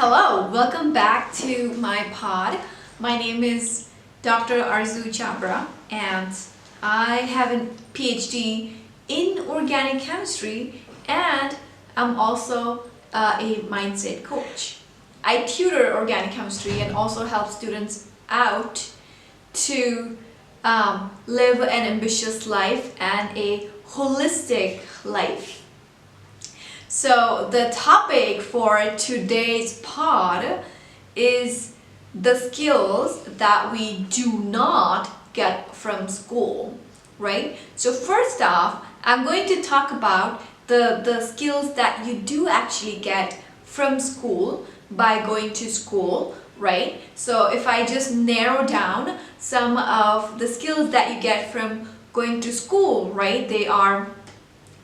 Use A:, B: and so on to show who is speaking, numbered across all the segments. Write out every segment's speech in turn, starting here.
A: Hello, welcome back to my pod. My name is Dr. Arzoo Chhabra and I have a PhD in organic chemistry and I'm also a mindset coach. I tutor organic chemistry and also help students out to live an ambitious life and a holistic life. So the topic for today's pod is the skills that we do not get from school, right? So first off, I'm going to talk about the skills that you do actually get from school by going to school, right? So if I just narrow down some of the skills that you get from going to school, right? They are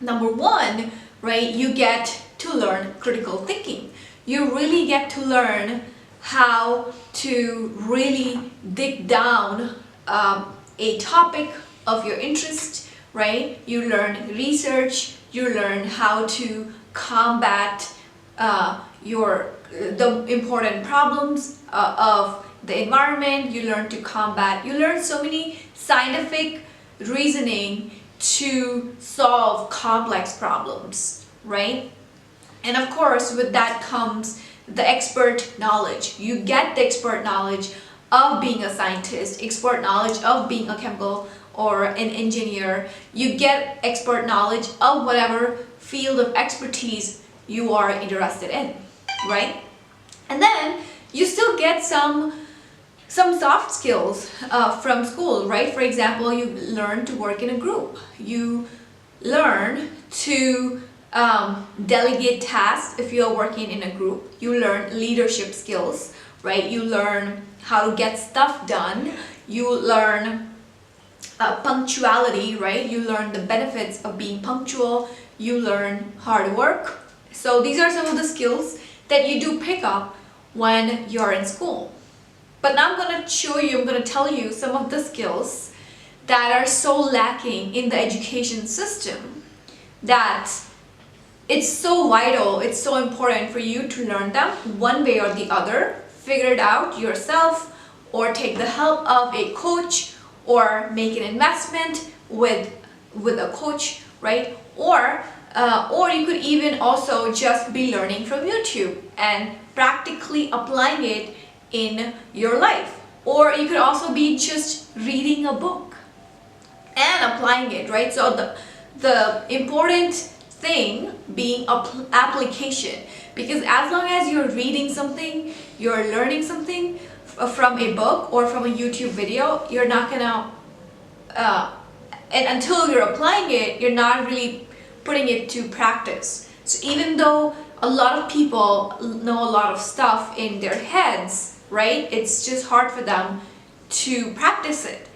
A: number one, right? You get to learn critical thinking. You really get to learn how to really dig down a topic of your interest, right? You learn research, you learn how to combat the important problems of the environment, you learn so many scientific reasoning to solve complex problems, right? And of course, with that comes the expert knowledge. You get the expert knowledge of being a scientist, expert knowledge of being a chemical or an engineer. You get expert knowledge of whatever field of expertise you are interested in, right? And then you still get some soft skills from school, right? For example, you learn to work in a group. You learn to delegate tasks if you're working in a group. You learn leadership skills, right? You learn how to get stuff done. You learn punctuality, right? You learn the benefits of being punctual. You learn hard work. So these are some of the skills that you do pick up when you're in school. But now I'm going to tell you some of the skills that are so lacking in the education system that it's so vital, it's so important for you to learn them one way or the other, figure it out yourself, or take the help of a coach, or make an investment with a coach, right? Or you could even also just be learning from YouTube and practically applying it in your life. Or you could also be just reading a book and applying it, right? So the important thing being application, because as long as you're reading something, you're learning something from a book or from a YouTube video, you're not gonna and until you're applying it, you're not really putting it to practice. So even though a lot of people know a lot of stuff in their heads, right, it's just hard for them to practice it.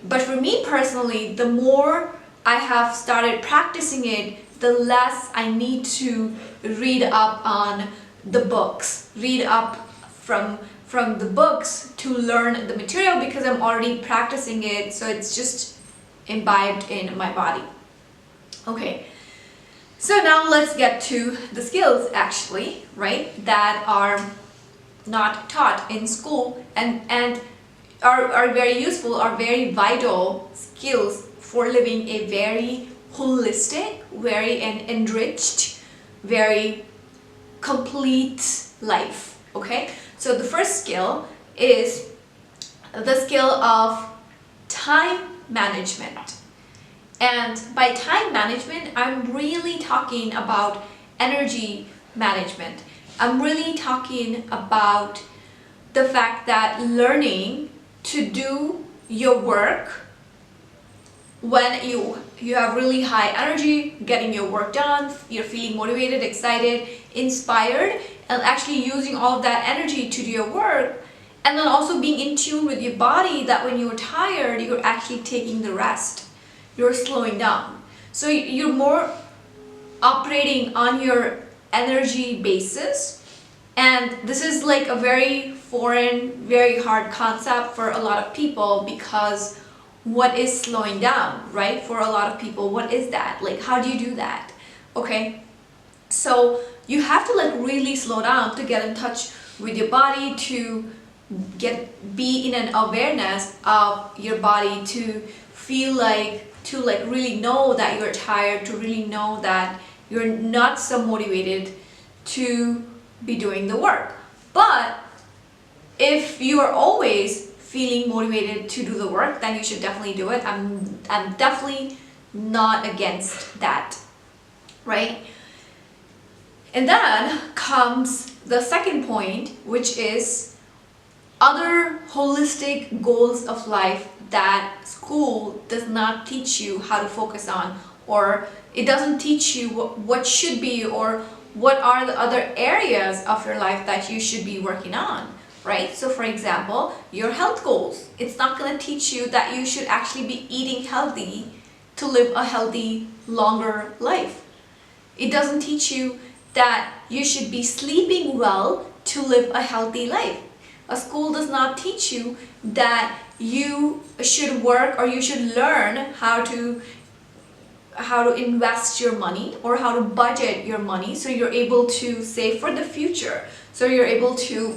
A: But for me personally, the more I have started practicing it, the less I need to read up on the books, read up from the books to learn the material, because I'm already practicing it, so it's just imbibed in my body. Okay, so now let's get to the skills actually, right, that are not taught in school and are very useful, are very vital skills for living a very holistic, very enriched, very complete life, okay? So the first skill is the skill of time management. And by time management, I'm really talking about energy management. I'm really talking about the fact that learning to do your work when you have really high energy, getting your work done, you're feeling motivated, excited, inspired, and actually using all of that energy to do your work, and then also being in tune with your body, that when you're tired, you're actually taking the rest, you're slowing down. So you're more operating on your energy basis, and this is like a very foreign, very hard concept for a lot of people, because what is slowing down, right? For a lot of people, what is that? Like, how do you do that? Okay, So you have to like really slow down to get in touch with your body, to be in an awareness of your body, to feel like, to like really know that you're tired, to really know that you're not so motivated to be doing the work. But if you are always feeling motivated to do the work, then you should definitely do it. I'm definitely not against that, right? And then comes the second point, which is other holistic goals of life that school does not teach you how to focus on, or it doesn't teach you what should be, or what are the other areas of your life that you should be working on, right? So for example, your health goals. It's not going to teach you that you should actually be eating healthy to live a healthy, longer life. It doesn't teach you that you should be sleeping well to live a healthy life. A school does not teach you that you should work or you should learn how to invest your money or how to budget your money so you're able to save for the future, so you're able to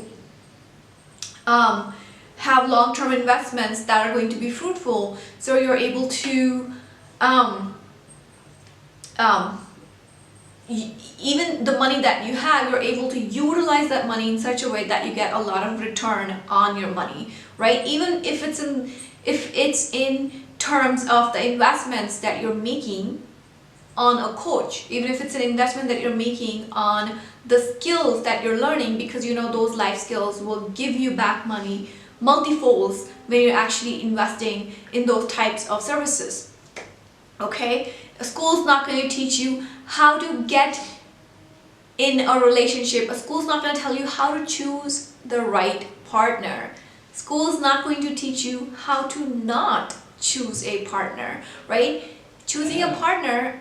A: have long-term investments that are going to be fruitful, so you're able to even the money that you have, you're able to utilize that money in such a way that you get a lot of return on your money, right? Even if it's in terms of the investments that you're making on a coach, even if it's an investment that you're making on the skills that you're learning, because you know those life skills will give you back money multifolds when you're actually investing in those types of services. Okay, a school's not going to teach you how to get in a relationship. A school's not going to tell you how to choose the right partner. School's not going to teach you how to not choose a partner, right? Choosing a partner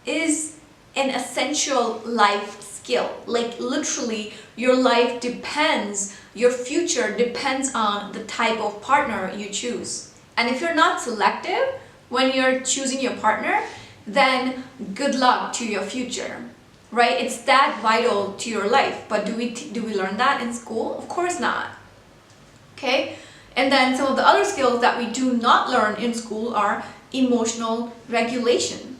A: is an essential life skill. Like literally, your life depends, your future depends on the type of partner you choose. And if you're not selective when you're choosing your partner, then good luck to your future, right? It's that vital to your life. But do we learn that in school? Of course not. Okay? And then some of the other skills that we do not learn in school are emotional regulation.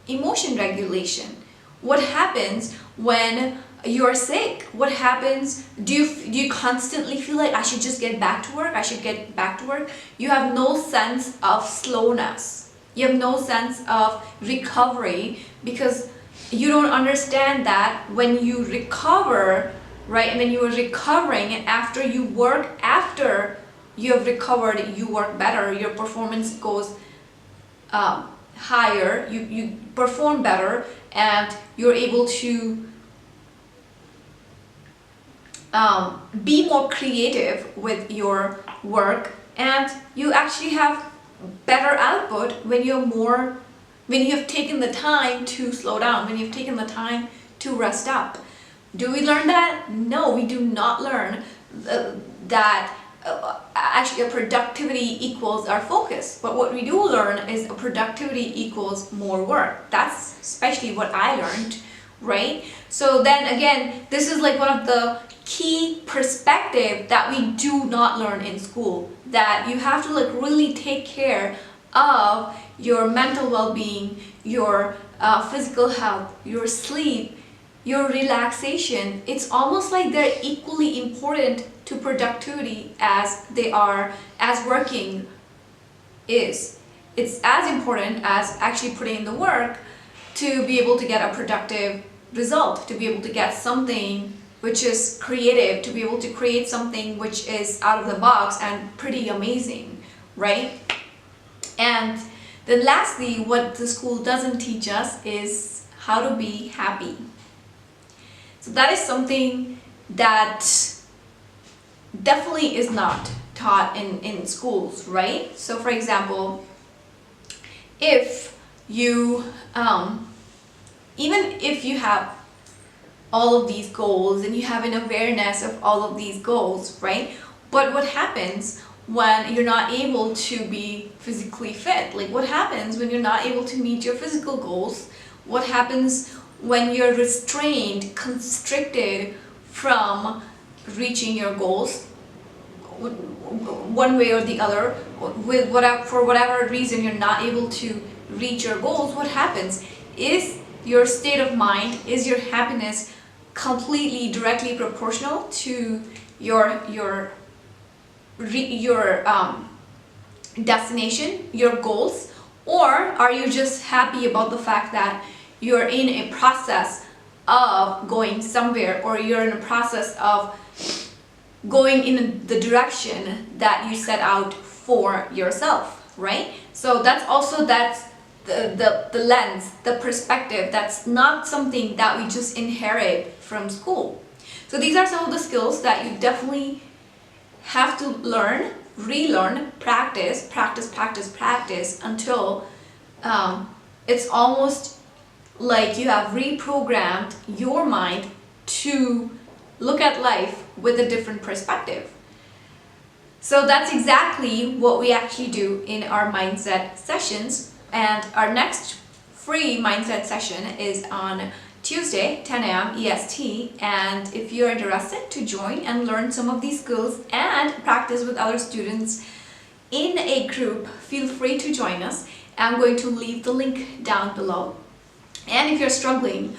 A: Emotion regulation. What happens when you're sick? What happens? Do you constantly feel like I should just get back to work? I should get back to work? You have no sense of slowness. You have no sense of recovery, because you don't understand that when you recover, right? And when you are recovering, and after you have recovered, you work better. Your performance goes higher. You perform better, and you're able to be more creative with your work, and you actually have better output when when you have taken the time to slow down, when you've taken the time to rest up. Do we learn that? No, we do not learn that actually a productivity equals our focus. But what we do learn is a productivity equals more work. That's especially what I learned, right? So then again, this is like one of the key perspective that we do not learn in school, that you have to like really take care of your mental well-being, your physical health, your sleep, your relaxation. It's almost like they're equally important to productivity as working is. It's as important as actually putting in the work to be able to get a productive result, to be able to get something which is creative, to be able to create something which is out of the box and pretty amazing, right? And then lastly, what the school doesn't teach us is how to be happy. So that is something that definitely is not taught in schools, right? So for example, if you, even if you have all of these goals and you have an awareness of all of these goals, right? But what happens when you're not able to be physically fit? Like what happens when you're not able to meet your physical goals? What happens when you're restrained, constricted from reaching your goals one way or the other, with whatever, for whatever reason you're not able to reach your goals, what happens is your state of mind, is your happiness completely directly proportional to your destination, your goals? Or are you just happy about the fact that you're in a process of going somewhere, or you're in a process of going in the direction that you set out for yourself, right? So that's the lens, the perspective. That's not something that we just inherit from school. So these are some of the skills that you definitely have to learn, relearn, practice until it's almost like you have reprogrammed your mind to look at life with a different perspective. So that's exactly what we actually do in our mindset sessions. And our next free mindset session is on Tuesday, 10 a.m. EST. And if you're interested to join and learn some of these skills and practice with other students in a group, feel free to join us. I'm going to leave the link down below. And if you're struggling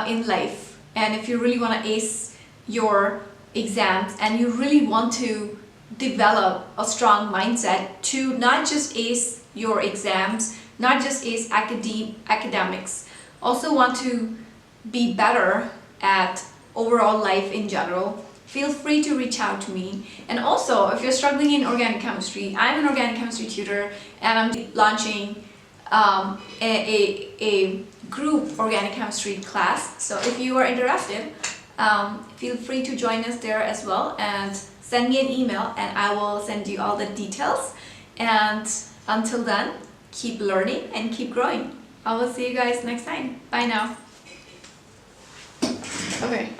A: in life, and if you really want to ace your exams, and you really want to develop a strong mindset to not just ace your exams, not just ace academics, also want to be better at overall life in general, feel free to reach out to me. And also, if you're struggling in organic chemistry, I'm an organic chemistry tutor, and I'm launching a group organic chemistry class. So if you are interested, feel free to join us there as well, and send me an email and I will send you all the details. And until then, keep learning and keep growing. I will see you guys next time. Bye now. Okay.